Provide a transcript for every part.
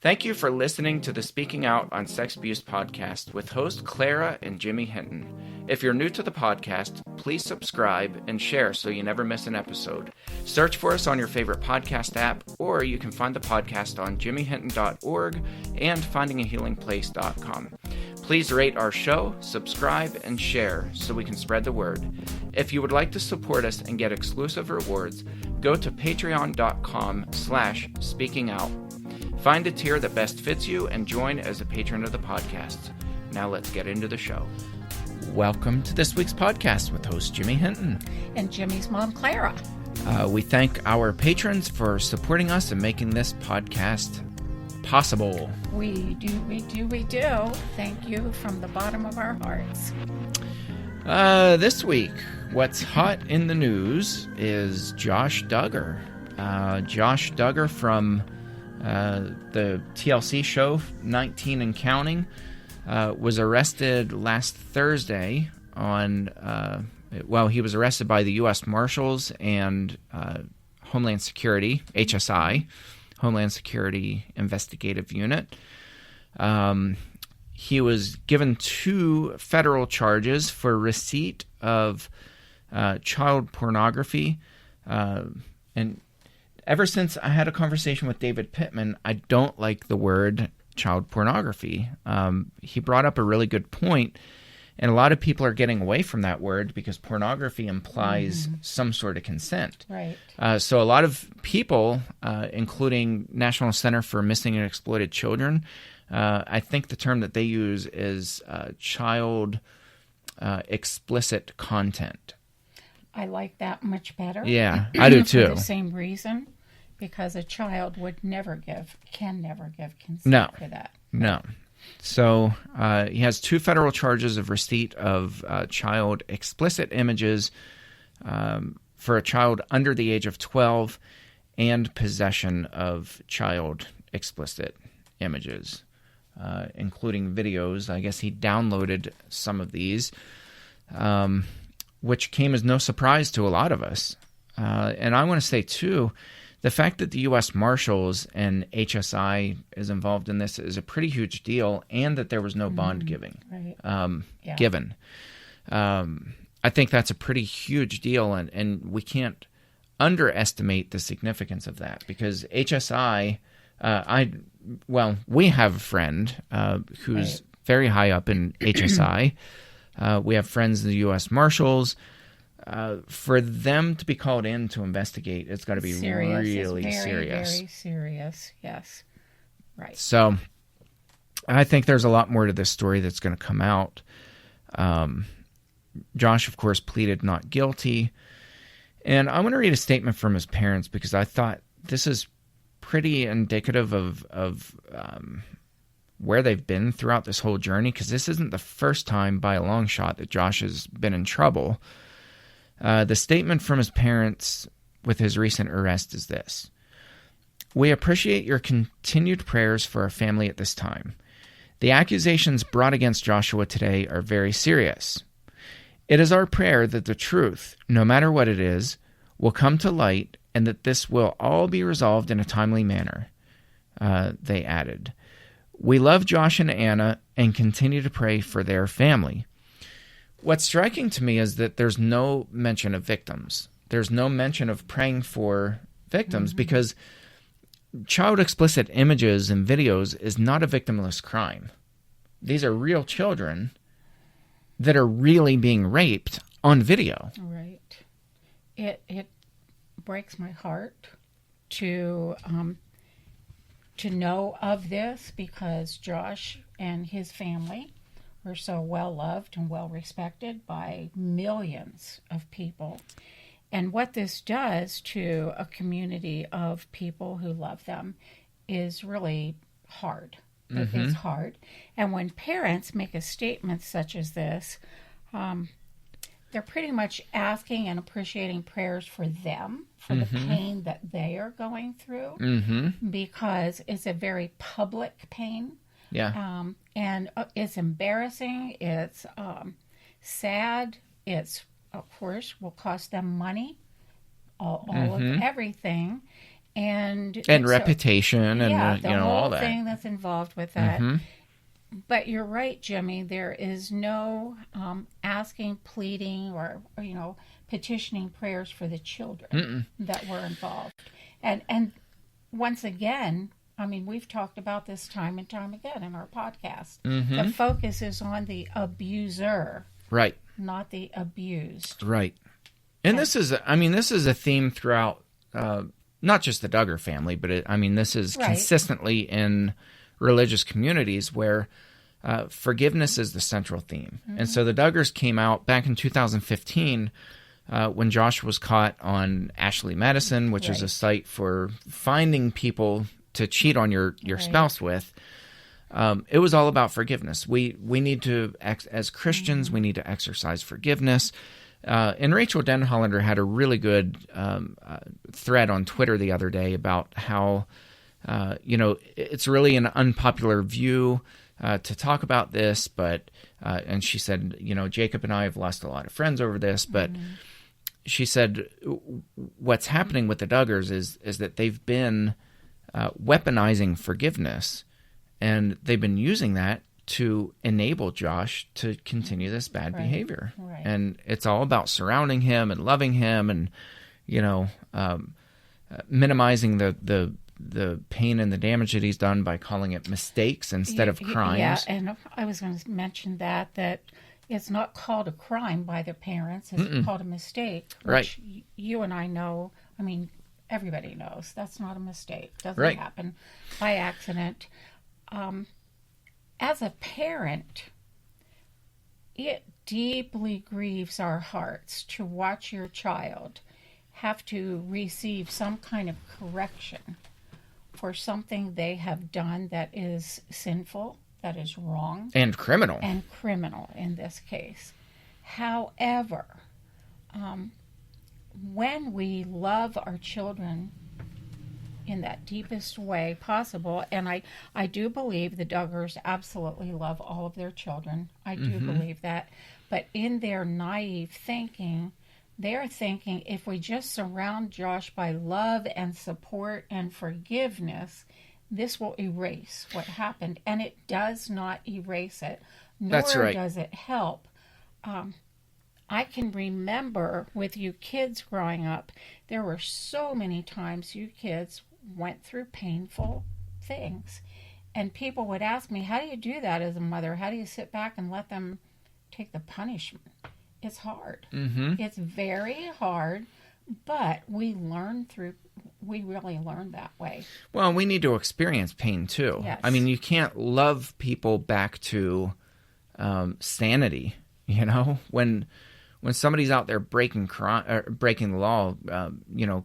Thank you for listening to the Speaking Out on Sex Abuse podcast with host Clara and Jimmy Hinton. If you're new to the podcast, please subscribe and share so you never miss an episode. Search for us on your favorite podcast app, or you can find the podcast on jimmyhinton.org and findingahealingplace.com. Please rate our show, subscribe, and share so we can spread the word. If you would like to support us and get exclusive rewards, go to patreon.com/speakingout. Find a tier that best fits you and join as a patron of the podcast. Now let's get into the show. Welcome to this week's podcast with host Jimmy Hinton. And Jimmy's mom, Clara. We thank our patrons for supporting us and making this podcast possible. We do. Thank you from the bottom of our hearts. This week, what's hot in the news is Josh Duggar. Josh Duggar from the TLC show 19 and Counting was arrested last Thursday on, he was arrested by the U.S. Marshals and Homeland Security, HSI, Homeland Security Investigative Unit. He was given 2 federal charges for receipt of child pornography. And ever since I had a conversation with David Pittman, I don't like the word child pornography. He brought up a really good point, and a lot of people are getting away from that word because pornography implies some sort of consent. Right. So a lot of people, including National Center for Missing and Exploited Children, I think the term that they use is child explicit content. I like that much better. Yeah, I do too. For the same reason, because a child can never give consent for that. No. So he has 2 federal charges of receipt of child explicit images for a child under the age of 12 and possession of child explicit images, including videos. I guess he downloaded some of these, which came as no surprise to a lot of us. And I want to say, too, the fact that the U.S. Marshals and HSI is involved in this is a pretty huge deal, and that there was no bond given. I think that's a pretty huge deal, and we can't underestimate the significance of that, because HSI, we have a friend who's very high up in HSI. We have friends in the U.S. Marshals. For them to be called in to investigate, it's got to be really serious. Very serious, yes. Right. So I think there's a lot more to this story that's going to come out. Josh, of course, pleaded not guilty. And I want to read a statement from his parents, because I thought this is pretty indicative of where they've been throughout this whole journey, because this isn't the first time by a long shot that Josh has been in trouble. The statement from his parents with his recent arrest is this: "We appreciate your continued prayers for our family at this time. The accusations brought against Joshua today are very serious. It is our prayer that the truth, no matter what it is, will come to light, and that this will all be resolved in a timely manner." They added, "We love Josh and Anna and continue to pray for their family." What's striking to me is that there's no mention of victims. There's no mention of praying for victims, because child explicit images and videos is not a victimless crime. These are real children that are really being raped on video. Right. It breaks my heart to know of this, because Josh and his family were so well loved and well respected by millions of people. And what this does to a community of people who love them is really hard. It's hard. And when parents make a statement such as this, they're pretty much asking and appreciating prayers for them, for the pain that they are going through, because it's a very public pain. Yeah. And it's embarrassing. It's sad. It's, of course, will cost them money, all of everything. and reputation, and the whole all that thing that's involved with that. Mm-hmm. But you're right, Jimmy. There is no asking, pleading, or petitioning prayers for the children that were involved. And once again, I mean, we've talked about this time and time again in our podcast. Mm-hmm. The focus is on the abuser, right, not the abused. Right. And this is a theme throughout, not just the Duggar family, but this is consistently in religious communities where forgiveness is the central theme. Mm-hmm. And so the Duggars came out back in 2015 when Josh was caught on Ashley Madison, which is a site for finding people to cheat on your spouse with. It was all about forgiveness. We need to, as Christians, we need to exercise forgiveness. And Rachel Denhollander had a really good thread on Twitter the other day about how, it's really an unpopular view to talk about this, but and she said, Jacob and I have lost a lot of friends over this, but she said what's happening with the Duggars is that they've been weaponizing forgiveness, and they've been using that to enable Josh to continue this bad behavior. Right. And it's all about surrounding him and loving him and, minimizing the pain and the damage that he's done by calling it mistakes instead of crimes. Yeah, and I was going to mention that it's not called a crime by the parents. It's called a mistake, which you and I know. I mean, everybody knows that's not a mistake. It doesn't happen by accident. As a parent, it deeply grieves our hearts to watch your child have to receive some kind of correction for something they have done that is sinful, that is wrong. And criminal. And criminal in this case. However, when we love our children in that deepest way possible, and I do believe the Duggars absolutely love all of their children. I do believe that. But in their naive thinking, they're thinking if we just surround Josh by love and support and forgiveness, this will erase what happened. And it does not erase it, nor does it help. I can remember with you kids growing up, there were so many times you kids went through painful things. And people would ask me, how do you do that as a mother? How do you sit back and let them take the punishment? It's hard. It's very hard, but we really learn that way. Well, we need to experience pain too. Yes. I mean, you can't love people back to sanity, when somebody's out there breaking the law,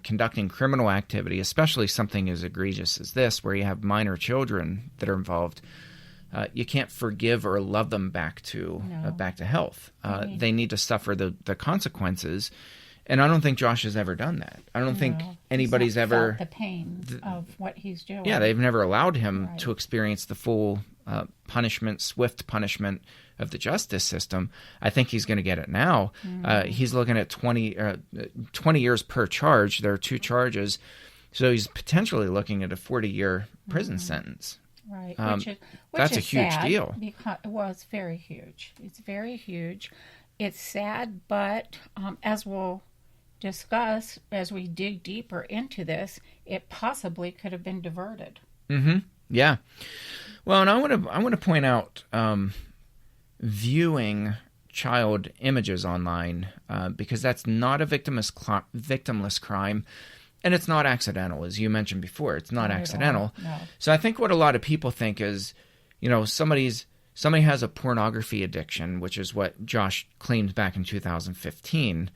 conducting criminal activity, especially something as egregious as this, where you have minor children that are involved, you can't forgive or love them back to health. They need to suffer the consequences, and I don't think Josh has ever done that. I don't think anybody's ever felt the pain of what he's doing. Yeah, they've never allowed him to experience the full swift punishment of the justice system. I think he's going to get it now. He's looking at 20 years per charge. There are 2 charges. So he's potentially looking at a 40-year prison sentence. Right. That's a huge deal. It's very huge. It's very huge. It's sad, but as we'll discuss as we dig deeper into this, it possibly could have been diverted. Yeah. Well, and I want to point out viewing child images online because that's not a victimless crime, and it's not accidental, as you mentioned before. It's not accidental. No. So I think what a lot of people think is, somebody has a pornography addiction, which is what Josh claimed back in 2015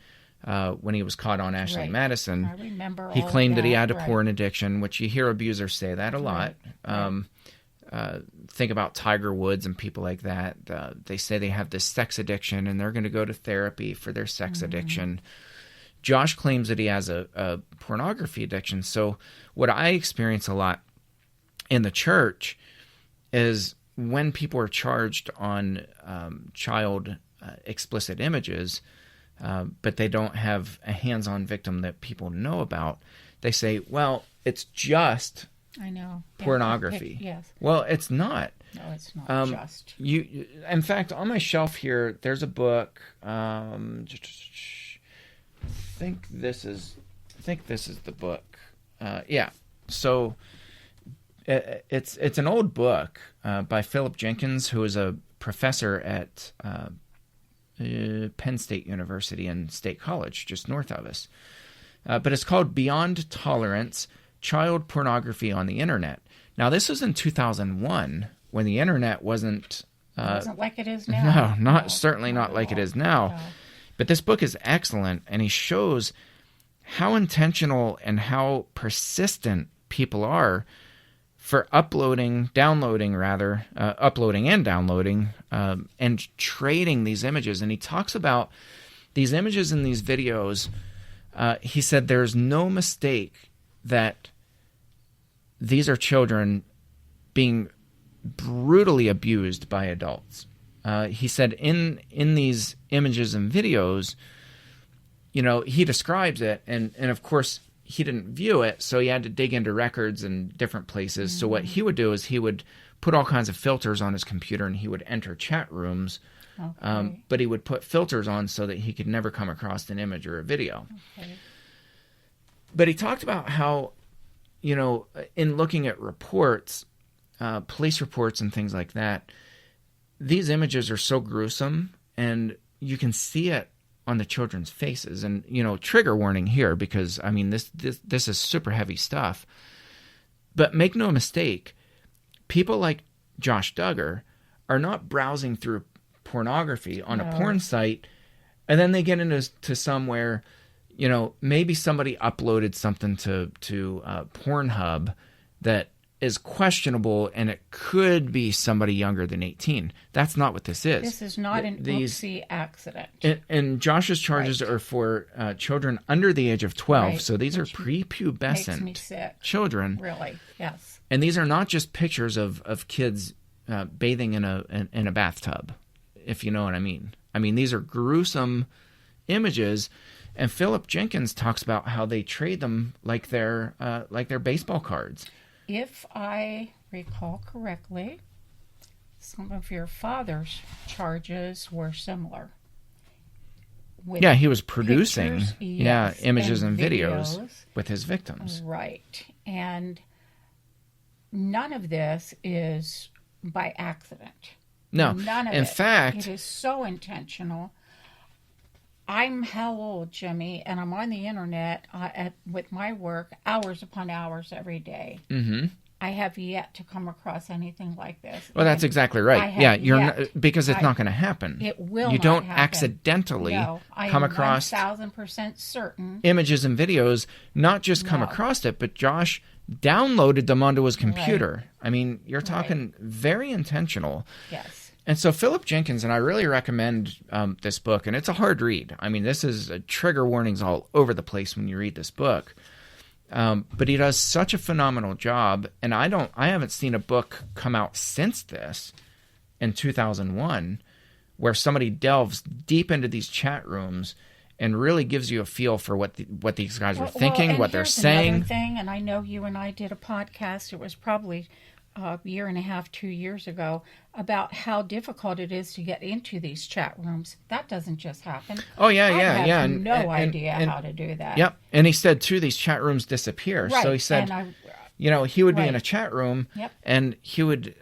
when he was caught on Ashley Madison. I remember he claimed that he had a porn addiction, which you hear abusers say that a lot. Think about Tiger Woods and people like that. They say they have this sex addiction and they're going to go to therapy for their sex addiction. Josh claims that he has a pornography addiction. So what I experience a lot in the church is when people are charged on child explicit images, but they don't have a hands-on victim that people know about, they say, well, it's just I know. pornography. Yes. Well, it's not. No, it's not just. In fact, on my shelf here, there's a book. I think this is the book. Yeah. So it's an old book by Philip Jenkins, who is a professor at Penn State University and State College, just north of us. But it's called Beyond Tolerance: Child Pornography on the Internet. Now, this was in 2001 when the internet wasn't like it is now. No, certainly not like it is now. No. But this book is excellent, and he shows how intentional and how persistent people are for uploading and downloading, and trading these images. And he talks about these images and these videos. He said there's no mistake that these are children being brutally abused by adults. He said in these images and videos, he describes it, and of course he didn't view it, so he had to dig into records and different places. Mm-hmm. So what he would do is he would put all kinds of filters on his computer, and he would enter chat rooms, but he would put filters on so that he could never come across an image or a video. Okay. But he talked about how, in looking at reports, police reports and things like that, these images are so gruesome, and you can see it on the children's faces. And, trigger warning here, because, this is super heavy stuff. But make no mistake, people like Josh Duggar are not browsing through pornography on a porn site, and then they get into somewhere, maybe somebody uploaded something to Pornhub that is questionable, and it could be somebody younger than 18. That's not what this is. This is not an oopsie accident. And Josh's charges are for children under the age of 12. Right. So these are prepubescent makes me sick. children. Really, yes. And these are not just pictures of kids bathing in a bathtub, if you know what I mean. These are gruesome images. And Philip Jenkins talks about how they trade them like they're baseball cards. If I recall correctly, some of your father's charges were similar. Yeah, he was producing pictures, images and videos with his victims. Right. And none of this is by accident. No. None of it. In fact, it is so intentional. I'm how old, Jimmy, and I'm on the internet with my work hours upon hours every day. Mm-hmm. I have yet to come across anything like this. Well, that's exactly right. Yeah, because it's not going to happen. It will. You don't not happen. Accidentally come across 1,000% certain images and videos. Not just come across it, but Josh downloaded them onto his computer. Right. You're talking very intentional. Yes. And so Philip Jenkins, and I really recommend this book, and it's a hard read. This is trigger warnings all over the place when you read this book. But he does such a phenomenal job, and I haven't seen a book come out since this in 2001 where somebody delves deep into these chat rooms and really gives you a feel for what these guys are thinking, what they're saying. Another thing, and I know you and I did a podcast. It was probably a year and a half, 2 years ago, about how difficult it is to get into these chat rooms. That doesn't just happen. Oh, yeah. I have no idea how to do that. Yep. And he said, too, these chat rooms disappear. Right. So he said, he would be in a chat room, yep. and he would,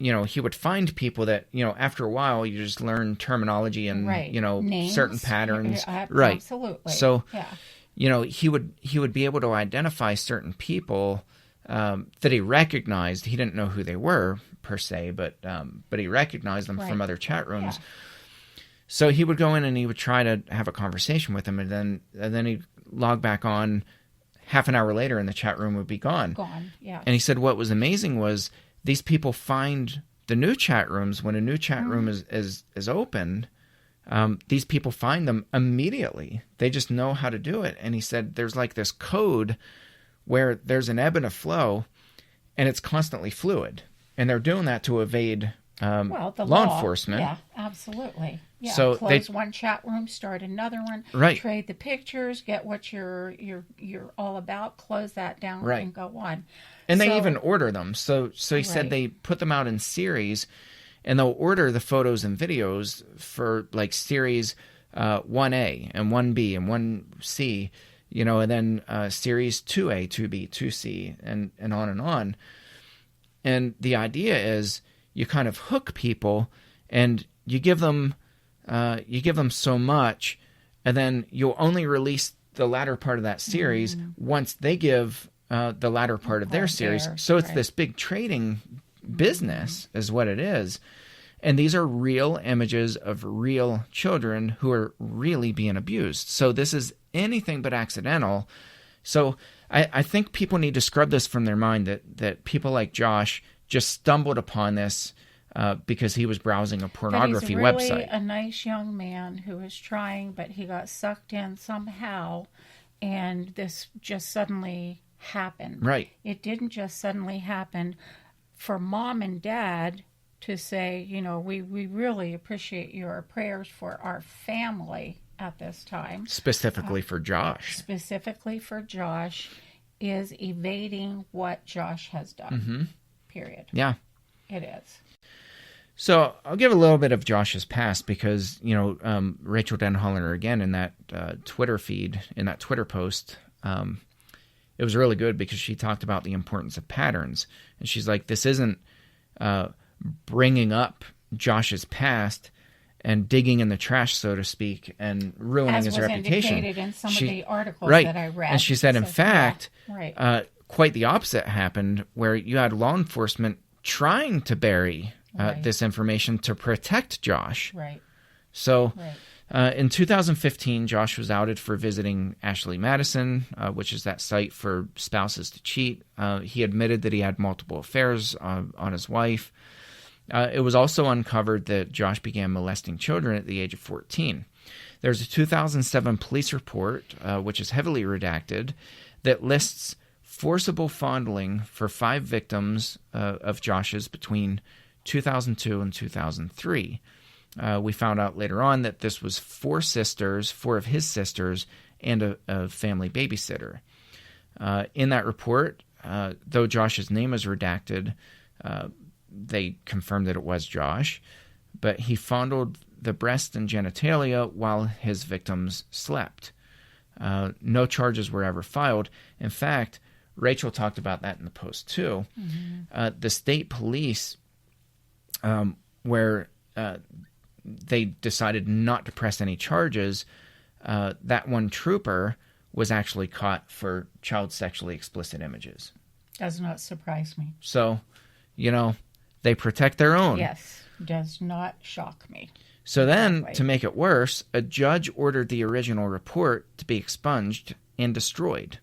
he would find people that, after a while, you just learn terminology and, names, certain patterns. Right. Absolutely. So, he would be able to identify certain people that he recognized. He didn't know who they were per se, but he recognized them from other chat rooms. Yeah. So he would go in and he would try to have a conversation with them, and then he'd log back on. Half an hour later, and the chat room would be gone. Gone, yeah. And he said what was amazing was these people find the new chat rooms when a new chat room is opened. These people find them immediately. They just know how to do it. And he said there's like this code where there's an ebb and a flow, and it's constantly fluid. And they're doing that to evade law enforcement. Yeah, Absolutely. Yeah. So close one chat room, start another one. Right. Trade the pictures, get what you're all about, close that down, Right. and go on. And they even order them. So he said Right. they put them out in series, and they'll order the photos and videos for like series 1A and 1B and 1C, and then series 2A, 2B, 2C, and on and on. And the idea is you kind of hook people, and you give them so much, and then you'll only release the latter part of that series once they give the latter part of their series. So it's this big trading business is what it is. And these are real images of real children who are really being abused. So this is anything but accidental. So I think people need to scrub this from their mind that people like Josh just stumbled upon this because he was browsing a pornography website. He's really website. a nice young man who was trying, but he got sucked in somehow, and this just suddenly happened. Right. It didn't just suddenly happen. For mom and dad to say, we really appreciate your prayers for our family at this time. Specifically for Josh. Specifically for Josh is evading what Josh has done. Period. Yeah. It is. So I'll give a little bit of Josh's past because, Rachel Denhollander, again, in that Twitter feed, in that Twitter post, it was really good because she talked about the importance of patterns. And she's like, this isn't bringing up Josh's past and digging in the trash, so to speak, and ruining his reputation. As was indicated in some of the articles that I read. And she said, in fact, quite the opposite happened, where you had law enforcement trying to bury this information to protect Josh. Right. So in 2015, Josh was outed for visiting Ashley Madison, which is that site for spouses to cheat. He admitted that he had multiple affairs on his wife. It was also uncovered that Josh began molesting children at the age of 14. There's a 2007 police report, which is heavily redacted, that lists forcible fondling for 5 victims of Josh's between 2002 and 2003. We found out later on that this was 4 of his sisters, and a family babysitter. In that report, though Josh's name is redacted, they confirmed that it was Josh, but he fondled the breast and genitalia while his victims slept. No charges were ever filed. In fact, Rachel talked about that in the post too. The state police, where they decided not to press any charges, that one trooper was actually caught for child sexually explicit images. Does not surprise me. So, they protect their own. Yes, does not shock me. So then, to make it worse, a judge ordered the original report to be expunged and destroyed.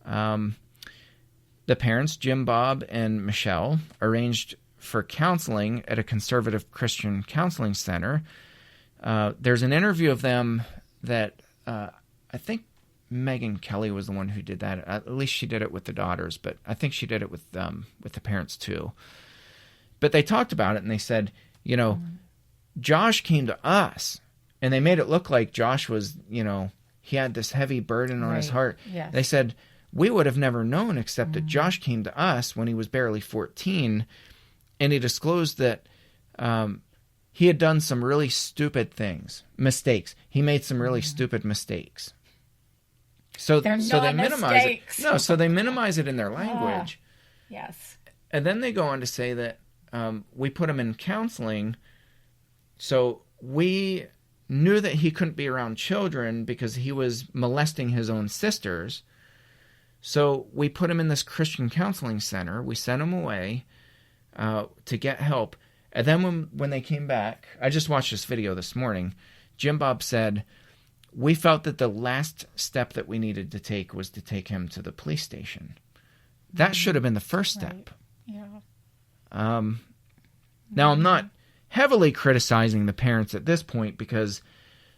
The parents, Jim, Bob, and Michelle, arranged for counseling at a conservative Christian counseling center. There's an interview of them that I think Megan Kelly was the one who did that. At least she did it with the daughters, but I think she did it with the parents too. But they talked about it, and they said, Josh came to us, and they made it look like Josh was, he had this heavy burden on his heart. Yes. They said, we would have never known except that Josh came to us when he was barely 14, and he disclosed that he had done some really stupid mistakes. He made some really stupid mistakes. So they minimize it. No, so they minimize it in their language. Yes. And then they go on to say that we put him in counseling, so we knew that he couldn't be around children because he was molesting his own sisters. So we put him in this Christian counseling center. We sent him away to get help. And then when they came back, I just watched this video this morning, Jim Bob said, we felt that the last step that we needed to take was to take him to the police station. That should have been the first step. Yeah. Now, I'm not heavily criticizing the parents at this point because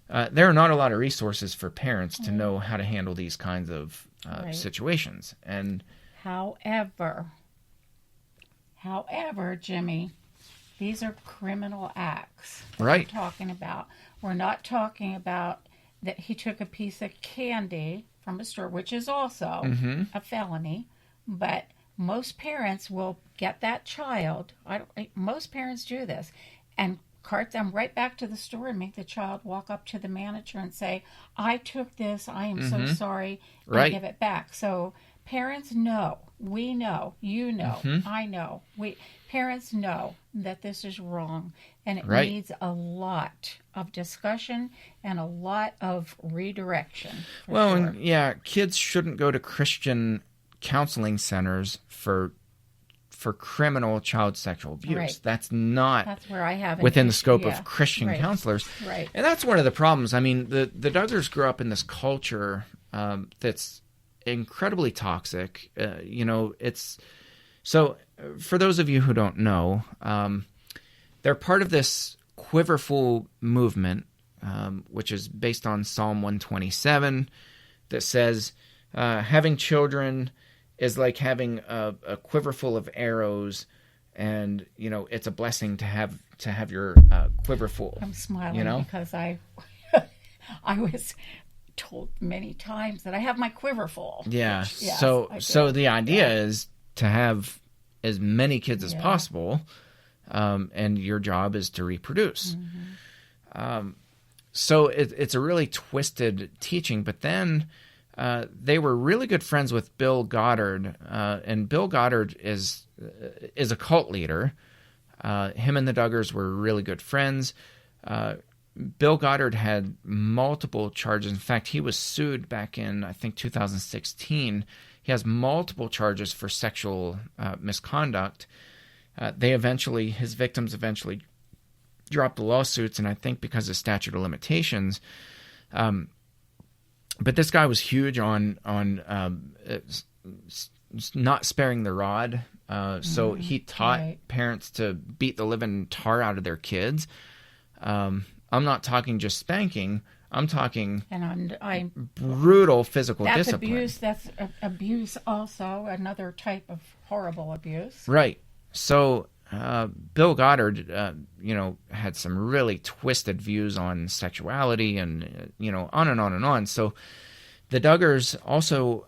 there are not a lot of resources for parents to know how to handle these kinds of situations. And However, Jimmy, These are criminal acts that Right. we're talking about. We're not talking about that he took a piece of candy from a store, which is also a felony, but most parents will get that child. Most parents do this and cart them right back to the store and make the child walk up to the manager and say, "I took this. I am so sorry," and Right. give it back. So parents know, we know, you know, I know, parents know that this is wrong, and it Right. needs a lot of discussion and a lot of redirection. Well, sure. and yeah, kids shouldn't go to Christian counseling centers for criminal child sexual abuse. Right. That's not That's where I have within the scope yeah. of Christian Right. counselors. Right. And that's one of the problems. I mean, the Duggars grew up in this culture that's incredibly toxic. It's so for those of you who don't know, they're part of this quiverful movement, which is based on Psalm 127, that says having children is like having a quiver full of arrows, and it's a blessing to have your quiver full. I'm smiling because I was told many times that I have my quiver full. Yeah. Which, yes, So the idea is to have as many kids as possible, and your job is to reproduce. So it's a really twisted teaching. But then they were really good friends with Bill Goddard, and Bill Goddard is a cult leader. Him and the Duggars were really good friends. Bill Goddard had multiple charges. In fact, he was sued back in, I think, 2016. He has multiple charges for sexual misconduct. His victims eventually dropped the lawsuits, and I think because of statute of limitations. But this guy was huge on not sparing the rod. So he taught parents to beat the living tar out of their kids. I'm not talking just spanking. I'm talking brutal physical discipline. Abuse. That's abuse also, another type of horrible abuse. Right. So Bill Goddard, had some really twisted views on sexuality and, on and on and on. So the Duggars also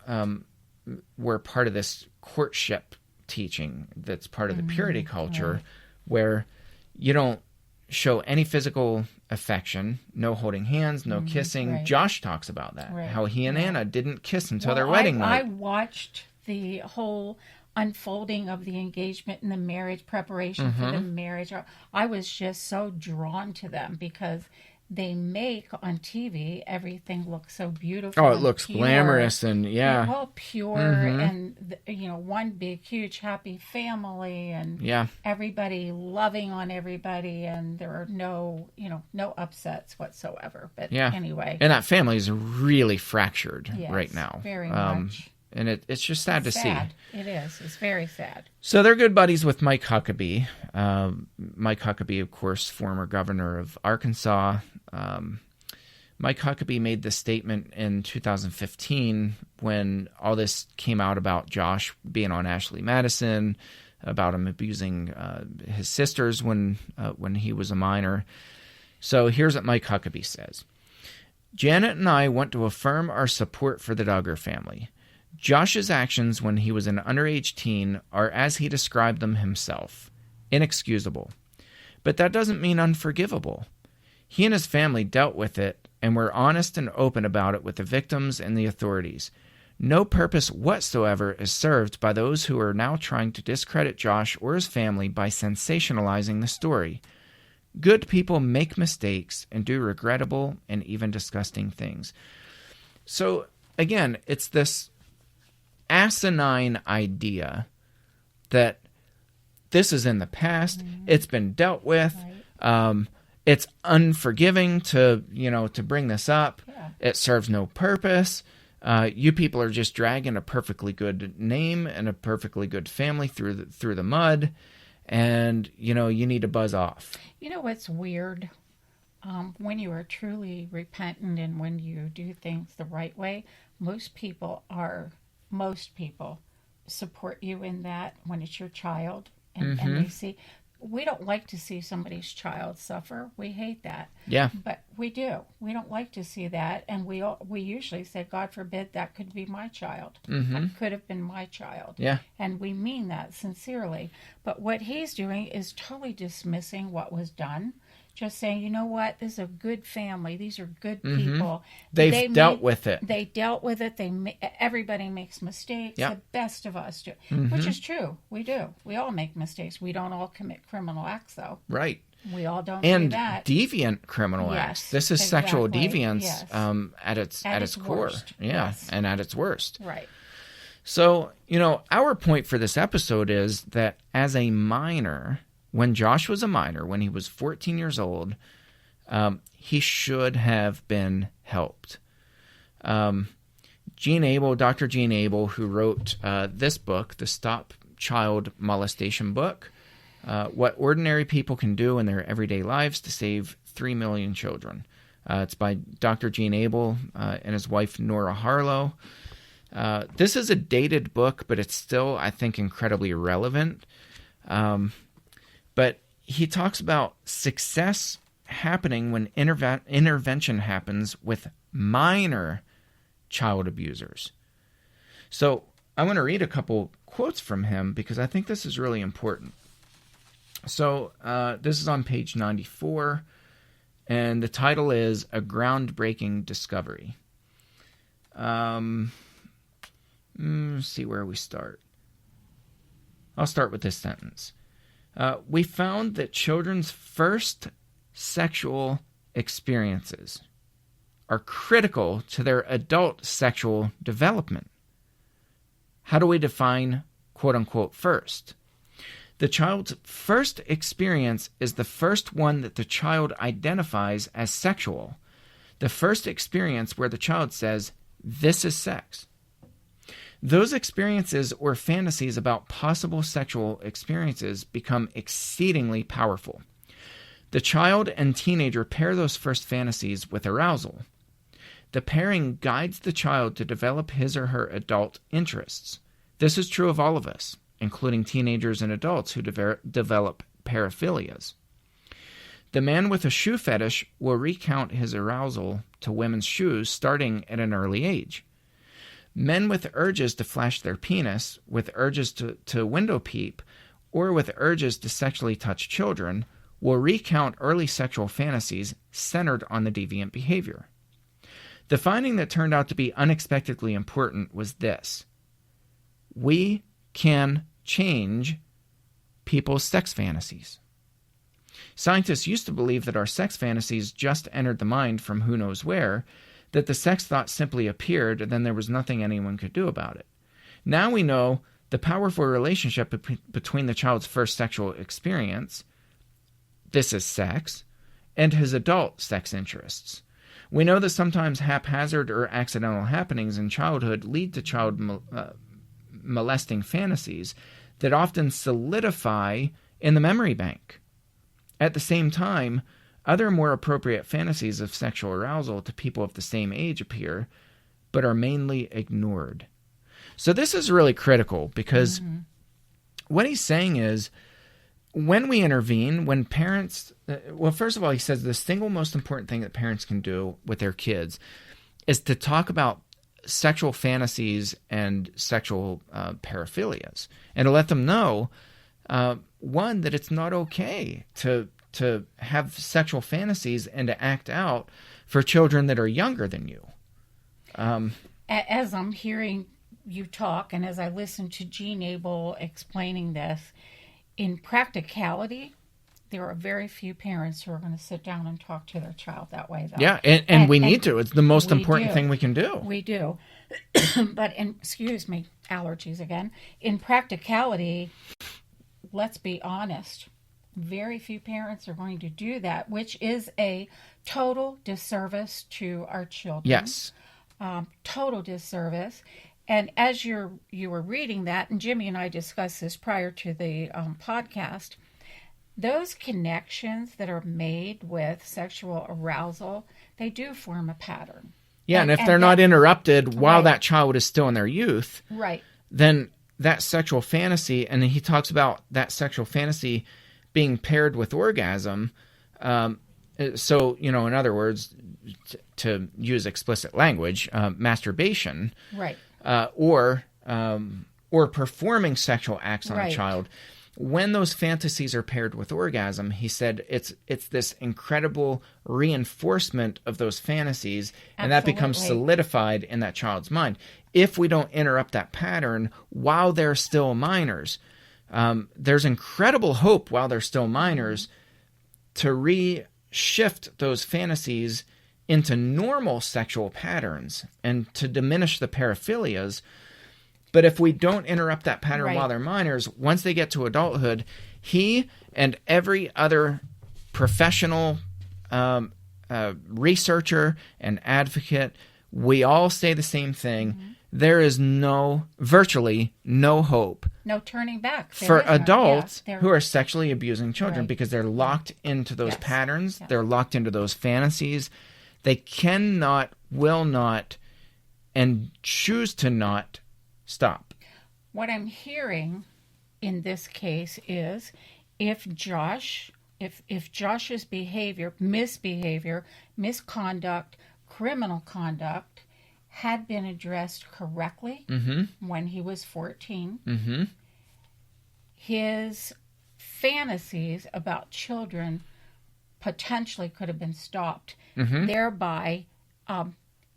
were part of this courtship teaching that's part of the purity culture, where you don't show any physical affection, no holding hands, no kissing. Right. Josh talks about that, how he and Anna didn't kiss until their Well, wedding night. I watched the whole unfolding of the engagement and the marriage preparation for the marriage. I was just so drawn to them because they make on TV everything look so beautiful. Oh, it looks pure. glamorous and They're all pure and one big huge happy family and everybody loving on everybody, and there are no upsets whatsoever. But anyway, and that family is really fractured right now. Very much. And it's just sad to see. It is. It's very sad. So they're good buddies with Mike Huckabee. Mike Huckabee, of course, former governor of Arkansas. Mike Huckabee made this statement in 2015 when all this came out about Josh being on Ashley Madison, about him abusing his sisters when he was a minor. So here's what Mike Huckabee says. Janet and I want to affirm our support for the Duggar family. Josh's actions when he was an underage teen are, as he described them himself, inexcusable. But that doesn't mean unforgivable. He and his family dealt with it and were honest and open about it with the victims and the authorities. No purpose whatsoever is served by those who are now trying to discredit Josh or his family by sensationalizing the story. Good people make mistakes and do regrettable and even disgusting things. So, again, it's this asinine idea that this is in the past, it's been dealt with, it's unforgiving to bring this up, it serves no purpose, you people are just dragging a perfectly good name and a perfectly good family through the mud, and you need to buzz off. You know what's weird? When you are truly repentant and when you do things the right way, most people support you in that when it's your child and they see. we don't like to see somebody's child suffer. We hate that. Yeah. But we do. We don't like to see that. And we usually say, God forbid that could be my child. That could have been my child. Yeah. And we mean that sincerely. But what he's doing is totally dismissing what was done. Just saying, you know what? This is a good family. These are good people. They've dealt with it. They dealt with it. Everybody makes mistakes. Yep. The best of us do, which is true. We do. We all make mistakes. We don't all commit criminal acts, though. Right. We all don't And do that. deviant criminal acts. This is sexual deviance at its core. Worst. Yeah, Yes. and at its worst. Right. So, our point for this episode is that as a minor, when Josh was a minor, when he was 14 years old, he should have been helped. Dr. Gene Abel, who wrote this book, the Stop Child Molestation book, What Ordinary People Can Do in Their Everyday Lives to Save 3 Million Children. It's by Dr. Gene Abel and his wife, Nora Harlow. This is a dated book, but it's still, I think, incredibly relevant. But he talks about success happening when intervention happens with minor child abusers. So I want to read a couple quotes from him because I think this is really important. So this is on page 94, and the title is A Groundbreaking Discovery. Let's see where we start. I'll start with this sentence. We found that children's first sexual experiences are critical to their adult sexual development. How do we define quote-unquote first? The child's first experience is the first one that the child identifies as sexual. The first experience where the child says, "This is sex." Those experiences or fantasies about possible sexual experiences become exceedingly powerful. The child and teenager pair those first fantasies with arousal. The pairing guides the child to develop his or her adult interests. This is true of all of us, including teenagers and adults who develop paraphilias. The man with a shoe fetish will recount his arousal to women's shoes starting at an early age. Men with urges to flash their penis, with urges to window peep, or with urges to sexually touch children will recount early sexual fantasies centered on the deviant behavior. The finding that turned out to be unexpectedly important was this: we can change people's sex fantasies. Scientists used to believe that our sex fantasies just entered the mind from who knows where, that the sex thought simply appeared and then there was nothing anyone could do about it. Now we know the powerful relationship between the child's first sexual experience, "this is sex," and his adult sex interests. We know that sometimes haphazard or accidental happenings in childhood lead to child molesting fantasies that often solidify in the memory bank. At the same time, other more appropriate fantasies of sexual arousal to people of the same age appear, but are mainly ignored. So this is really critical because what he's saying is when we intervene, when parents, well, first of all, he says the single most important thing that parents can do with their kids is to talk about sexual fantasies and sexual paraphilias and to let them know, one, that it's not okay to have sexual fantasies and to act out for children that are younger than you. As I'm hearing you talk and as I listen to Gene Abel explaining this, in practicality, there are very few parents who are going to sit down and talk to their child that way, though. Yeah, and we need to. It's the most important thing we can do. We do. But, excuse me, allergies again. In practicality, let's be honest, very few parents are going to do that, which is a total disservice to our children. Yes. Total disservice. And as you were reading that, and Jimmy and I discussed this prior to the podcast, those connections that are made with sexual arousal, they do form a pattern. Yeah, and if they're not interrupted while right. that child is still in their youth, right, then that sexual fantasy, and he talks about that sexual fantasy being paired with orgasm. So, in other words, to use explicit language, masturbation, right, or performing sexual acts on a right. child. When those fantasies are paired with orgasm, he said it's this incredible reinforcement of those fantasies, and that becomes solidified in that child's mind. If we don't interrupt that pattern while they're still minors, there's incredible hope while they're still minors to reshift those fantasies into normal sexual patterns and to diminish the paraphilias. But if we don't interrupt that pattern while they're minors, once they get to adulthood, he and every other professional researcher and advocate, we all say the same thing. Mm-hmm. There is virtually no hope. No turning back. For adults who are sexually abusing children because they're locked into those patterns. Yeah. They're locked into those fantasies. They cannot, will not, and choose to not stop. What I'm hearing in this case is if Josh's misbehavior, misconduct, criminal conduct had been addressed correctly when he was 14, his fantasies about children potentially could have been stopped, thereby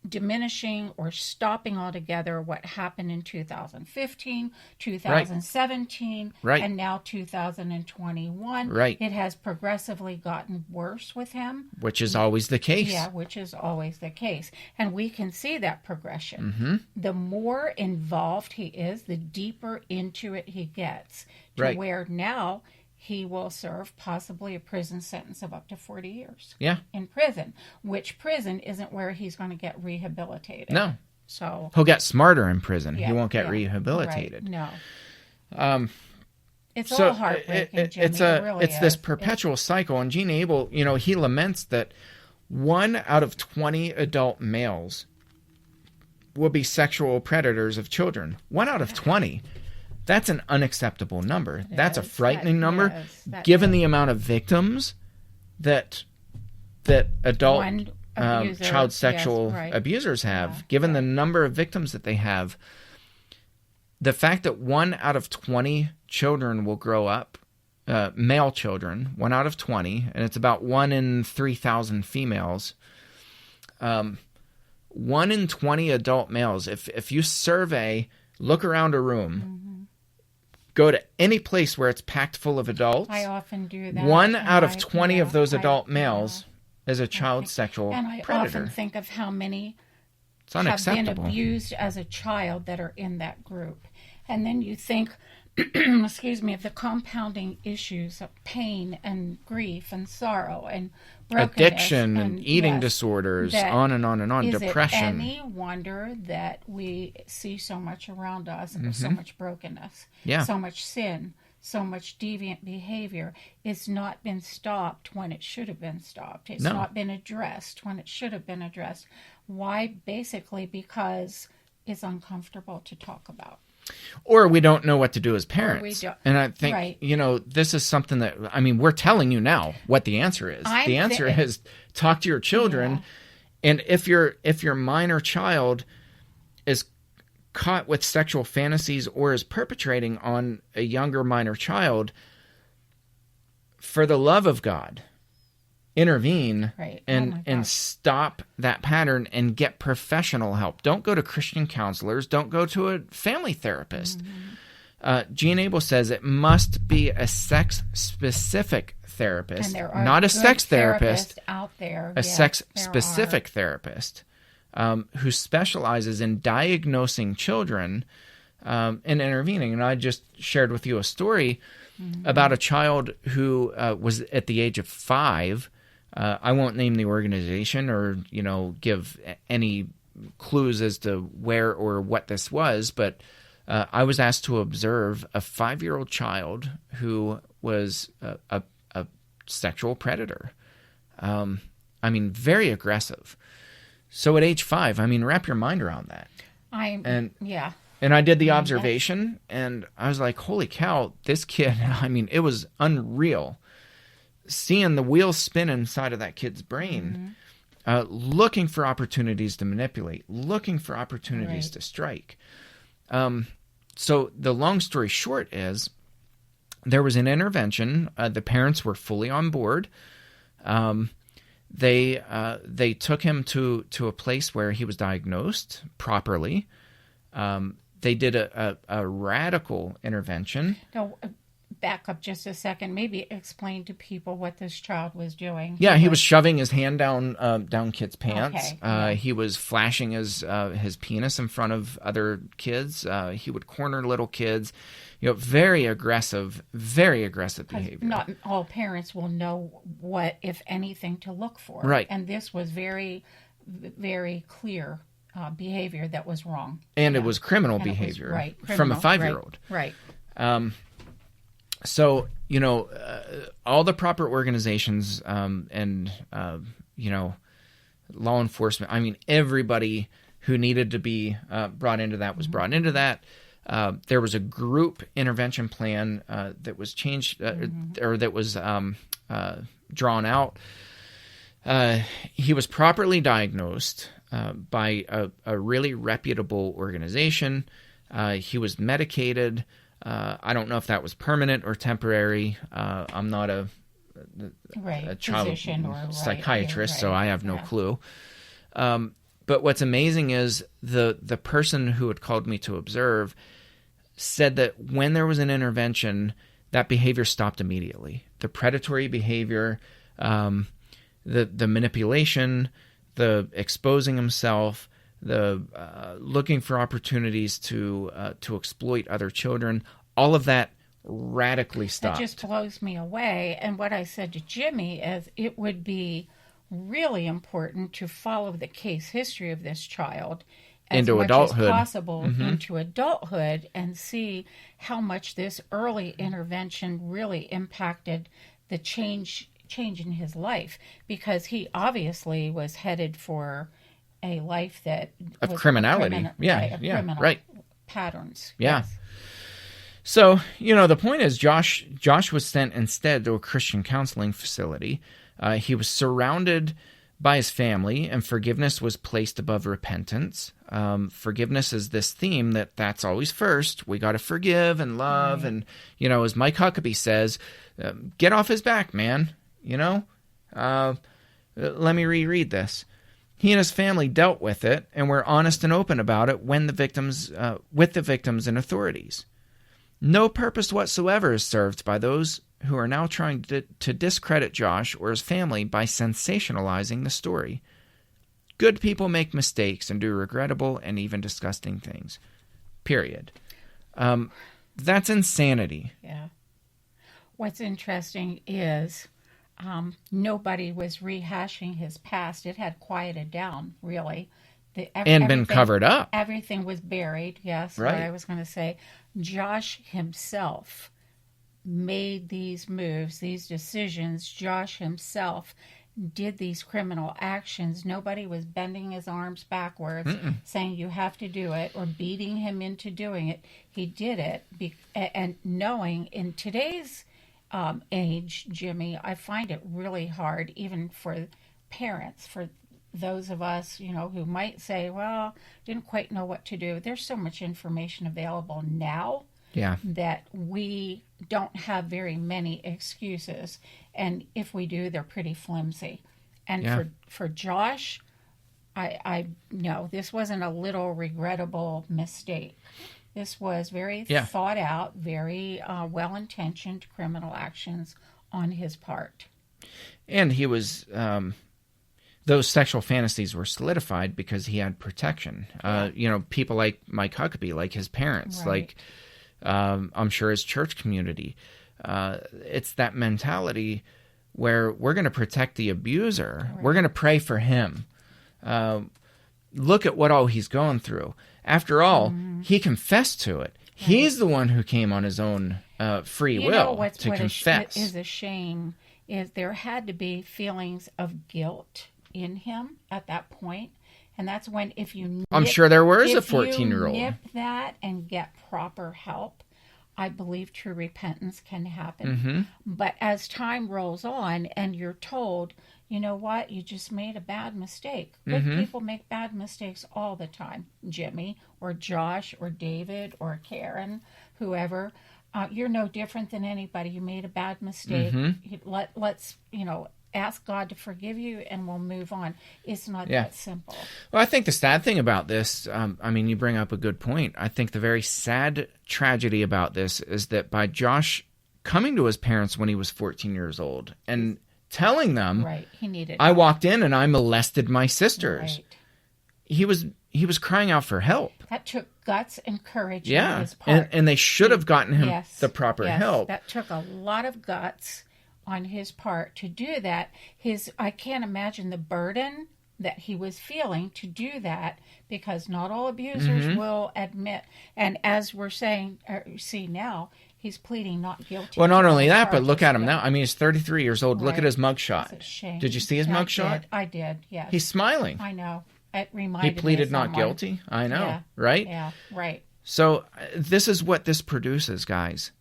diminishing or stopping altogether what happened in 2015, 2017, and now 2021. Right. It has progressively gotten worse with him. Which is always the case. Yeah, which is always the case. And we can see that progression. The more involved he is, the deeper into it he gets, to where now he will serve possibly a prison sentence of up to 40 years in prison, which prison isn't where he's going to get rehabilitated. No. So he'll get smarter in prison. He won't get rehabilitated. Right. No. It's all heartbreaking, Jimmy. It's this perpetual cycle. And Gene Abel, he laments that 1 out of 20 adult males will be sexual predators of children. 1 out of 20. That's an unacceptable number. That's a frightening number, given the amount of victims that adult child sexual abusers have. Given the number of victims that they have, the fact that 1 out of 20 children will grow up, male children, 1 out of 20, and it's about 1 in 3,000 females. 1 in 20 adult males. If you survey, look around a room. Go to any place where it's packed full of adults. I often do that. 1 out of 20 of those adult males is a child sexual predator. And I often think of how many have been abused as a child that are in that group. And then you think, excuse me, of the compounding issues of pain and grief and sorrow and addiction and eating disorders, on and on and on, depression. Is it any wonder that we see so much around us and so much brokenness, so much sin, so much deviant behavior? It's not been stopped when it should have been stopped. It's not been addressed when it should have been addressed. Why? Basically because it's uncomfortable to talk about. Or we don't know what to do as parents. And I think, this is something that, we're telling you now what the answer is. The answer is talk to your children. And if your minor child is caught with sexual fantasies or is perpetrating on a younger minor child, for the love of God, intervene and stop that pattern and get professional help. Don't go to Christian counselors. Don't go to a family therapist. Gene Abel says it must be a sex-specific therapist, not a sex therapist out there. A sex-specific therapist who specializes in diagnosing children and intervening. And I just shared with you a story about a child who was at the age of 5. I won't name the organization or, give any clues as to where or what this was, but I was asked to observe a 5-year-old child who was a sexual predator. Very aggressive. So at age 5, wrap your mind around that. And I did the observation, and I was like, holy cow, this kid, I mean, it was unreal. Seeing the wheels spin inside of that kid's brain, looking for opportunities to manipulate, looking for opportunities to strike. So the long story short is there was an intervention. The parents were fully on board. They took him to a place where he was diagnosed properly. They did a radical intervention. No, back up just a second. Maybe explain to people what this child was doing. Yeah, he was shoving his hand down kids' pants. Okay. He was flashing his penis in front of other kids. He would corner little kids. Very aggressive behavior. Not all parents will know what, if anything, to look for. Right. And this was very, very clear behavior that was wrong. And it was criminal behavior from a 5-year-old. Right. So, all the proper organizations and, law enforcement, I mean, everybody who needed to be brought into that was brought into that. There was a group intervention plan that was changed or that was drawn out. He was properly diagnosed by a really reputable organization. He was medicated. I don't know if that was permanent or temporary. I'm not a child physician or psychiatrist, so I have no clue. But what's amazing is the person who had called me to observe said that when there was an intervention, that behavior stopped immediately. The predatory behavior, the manipulation, the exposing himself, the looking for opportunities to exploit other children, all of that radically stopped. That just blows me away. And what I said to Jimmy is it would be really important to follow the case history of this child into much adulthood. As possible into adulthood and see how much this early intervention really impacted the change in his life, because he obviously was headed for a life that of criminality. Criminal patterns. Yeah. Yes. So, the point is Josh was sent instead to a Christian counseling facility. He was surrounded by his family, and forgiveness was placed above repentance. Forgiveness is this theme that's always first. We got to forgive and love. Right. And, as Mike Huckabee says, get off his back, man. Let me reread this. He and his family dealt with it and were honest and open about it with the victims and authorities. No purpose whatsoever is served by those who are now trying to discredit Josh or his family by sensationalizing the story. Good people make mistakes and do regrettable and even disgusting things. Period. That's insanity. Yeah. What's interesting is nobody was rehashing his past. It had quieted down, really. And been covered up. Everything was buried, yes, right. What I was going to say. Josh himself made these moves, these decisions. Josh himself did these criminal actions. Nobody was bending his arms backwards, saying you have to do it, or beating him into doing it. He did it, and knowing in today's age, Jimmy, I find it really hard, even for parents, for those of us, who might say, well, didn't quite know what to do. There's so much information available now that we don't have very many excuses. And if we do, they're pretty flimsy. And for Josh, I know this wasn't a little regrettable mistake. This was very thought out, very well-intentioned criminal actions on his part. And he was... those sexual fantasies were solidified because he had protection. People like Mike Huckabee, like his parents, like I'm sure his church community. It's that mentality where we're going to protect the abuser. Right. We're going to pray for him. Look at what all he's going through. After all, he confessed to it. Right. He's the one who came on his own free will to confess. What is a shame is there had to be feelings of guilt in him at that point, And that's when, if you nip, I'm sure there was a if you 14-year-old. nip that and get proper help, I believe true repentance can happen. But as time rolls on and you're told, you know what, you just made a bad mistake. Good people make bad mistakes all the time. Jimmy or Josh or David or Karen, whoever. You're no different than anybody. You made a bad mistake. Let's, ask God to forgive you and we'll move on. It's not that simple. Well, I think the sad thing about this, you bring up a good point. I think the very sad tragedy about this is that by Josh coming to his parents when he was 14 years old and telling them, I walked in and I molested my sisters. Right. He was crying out for help. That took guts and courage on his part. And they should have gotten him the proper help. That took a lot of guts on his part to do that. I can't imagine the burden that he was feeling to do that, because not all abusers will admit. And as we're saying, see now, he's pleading not guilty. Well, not only that, but look at him now. I mean, he's 33 years old. Right. Look at his mugshot. It's a shame. Did you see his mugshot? I did, yes. He's smiling. I know. It reminded me He pleaded of not someone. guilty. I know, right? Yeah, right. So this is what this produces, guys.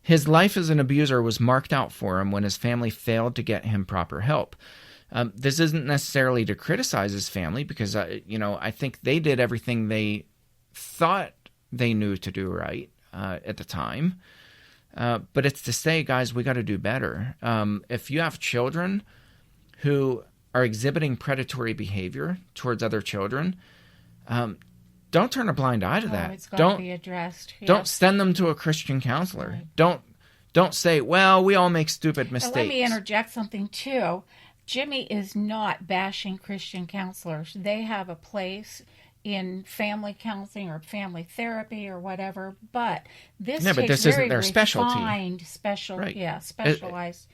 His life as an abuser was marked out for him when his family failed to get him proper help. This isn't necessarily to criticize his family, because, I think they did everything they thought they knew to do right at the time. But it's to say, guys, we got to do better. If you have children who are exhibiting predatory behavior towards other children, don't turn a blind eye to that. It's got to be addressed. Don't send them to a Christian counselor. Right. Don't say, well, we all make stupid mistakes. Let me interject something, too. Jimmy is not bashing Christian counselors. They have a place in family counseling or family therapy or whatever, but this isn't their specialty. Specialized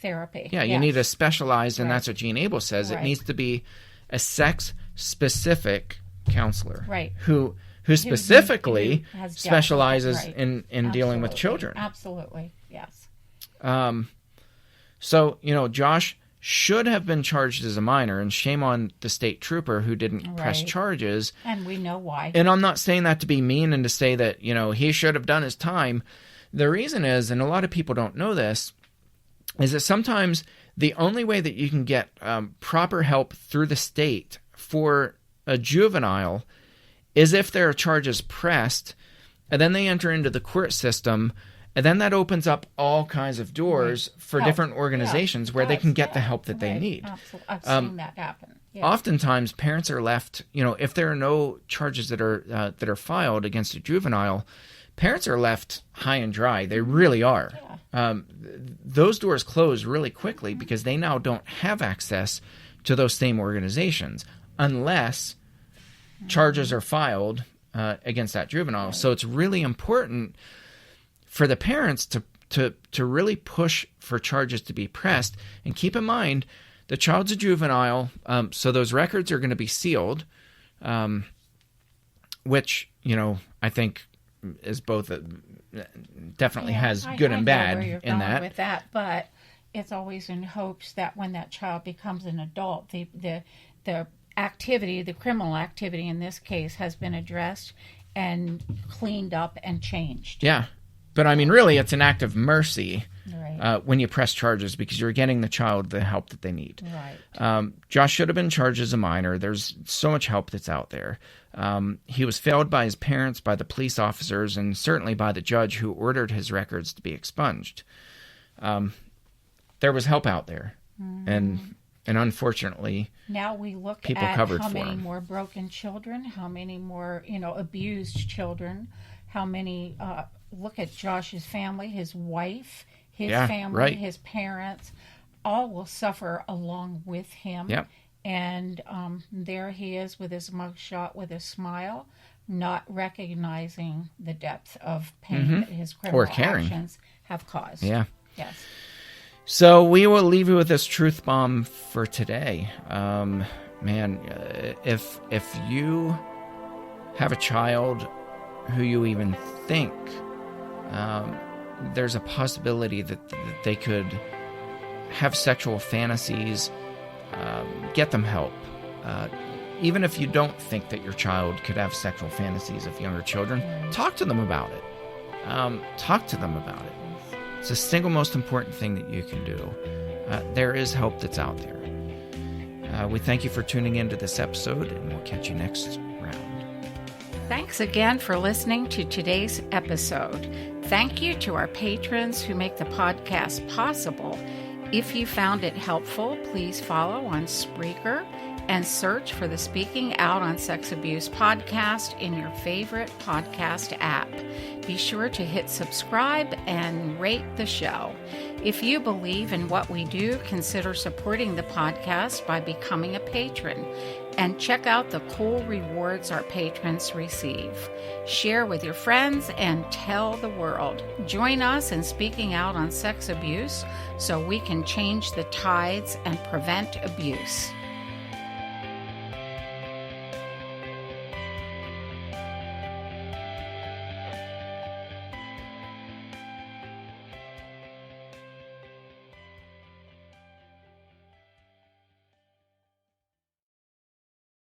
therapy. Yeah, you need a specialized, and that's what Jean Abel says. It needs to be a sex-specific counselor, who specifically specializes in dealing with children. Absolutely, yes. So, Josh should have been charged as a minor, and shame on the state trooper who didn't press charges. And we know why. And I'm not saying that to be mean and to say that, he should have done his time. The reason is, and a lot of people don't know this, is that sometimes the only way that you can get proper help through the state for a juvenile is if there are charges pressed, and then they enter into the court system, and then that opens up all kinds of doors for different organizations where they can get the help that they need. Absolutely. I've seen that happen. Yeah. Oftentimes, parents are left, if there are no charges that are filed against a juvenile, parents are left high and dry. They really are. Yeah. Those doors close really quickly because they now don't have access to those same organizations unless charges are filed against that juvenile. So it's really important for the parents to really push for charges to be pressed. And keep in mind, the child's a juvenile, so those records are going to be sealed, which, I think is both definitely has good and bad in that. With that, but it's always in hopes that when that child becomes an adult, the activity, the criminal activity in this case, has been addressed and cleaned up and changed. Yeah. But really, it's an act of mercy when you press charges, because you're getting the child the help that they need. Right. Josh should have been charged as a minor. There's so much help that's out there. He was failed by his parents, by the police officers, and certainly by the judge who ordered his records to be expunged. There was help out there, and unfortunately, now we look people at covered how for many him. more broken children, how many more abused children, how many. Look at Josh's family, his wife, his family, his parents, all will suffer along with him. Yep. And there he is with his mugshot with a smile, not recognizing the depth of pain that his criminal actions have caused. Yeah. Yes. So we will leave you with this truth bomb for today. If you have a child who you even think there's a possibility that they could have sexual fantasies, get them help. even if you don't think that your child could have sexual fantasies of younger children, talk to them about it. Talk to them about it. It's the single most important thing that you can do. There is help that's out there. We thank you for tuning into this episode, and we'll catch you next round. Thanks again for listening to today's episode. Thank you to our patrons who make the podcast possible. If you found it helpful, please follow on Spreaker and search for the Speaking Out on Sex Abuse podcast in your favorite podcast app. Be sure to hit subscribe and rate the show. If you believe in what we do, consider supporting the podcast by becoming a patron, and check out the cool rewards our patrons receive. Share with your friends and tell the world. Join us in speaking out on sex abuse so we can change the tides and prevent abuse.